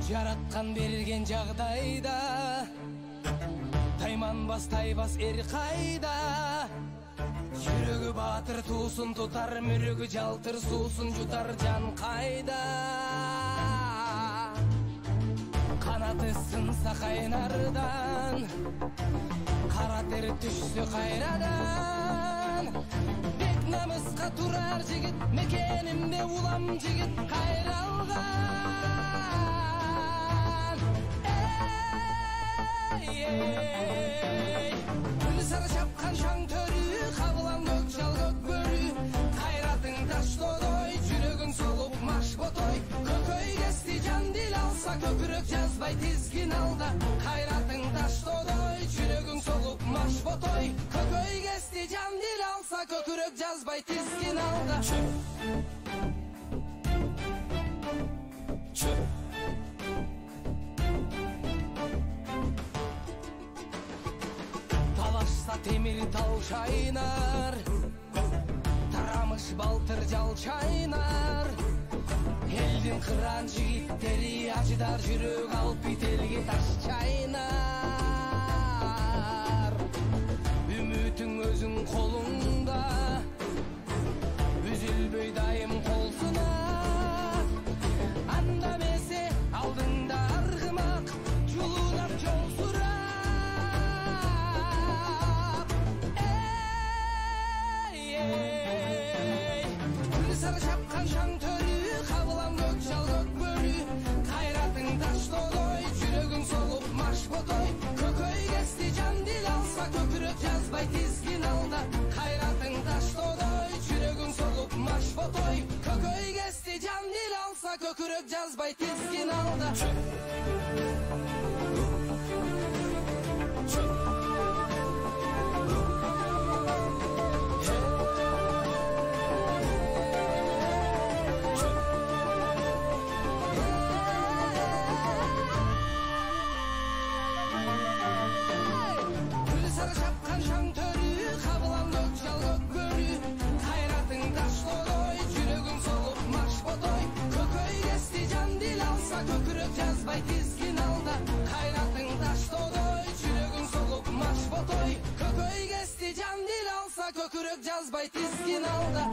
Жараткан берген жагдайда тайманбас тайбас эр кайда. Жүрөгү батыр туусун тутар, мүрөгү жалтыр суусун жутар жан кайда. Канаты сынса кайнардан, кара тер түшсө кайрадан. Бек намыска турар жигит, мекенимде улам жигит кайралган. Гүлсары чапкан шаң төрү, кабылам көк жал көк бөрү. Кайратың таштодой, жүрөгүң солуп маш ботой. Көкөй кести жан дил алса, көкүрөк жазбай тизгин алда. Кайратың таштодой, жүрөгүң солуп маш ботой. Көкөй кести жан дил алса, көкүрөк жазбай тизгин алда. Темир тал шайнар, тарамыш балтыр жал чайнар. Элдин кыран жигиттери ажыдар, жүрөк алып бителге таш чайнар. Үмүтүң өзүң колуңда, үзүлбөй дайым колсуна. Анда месе алдыңда аргымак, жулунап жол сурап. Гүлсары чапкан шаң төрү, кабылам көк жал көк бөрү. Кайратың таштодой, жүрөгүң солуп маш ботой. Көкөй кести жан дил алса, көкүрөк жазбай тизгин алда. Кайратың таштодой, жүрөгүң солуп маш ботой. Көкөй кести жан дил алса, көкүрөк жазбай тизгин алда. Көкүрөк жазбай тизгин алда. Кайратың таштодой, жүрөгүң солуп маш ботой. Көкөй кести жан дил алса, көкүрөк жазбай тизгин алда.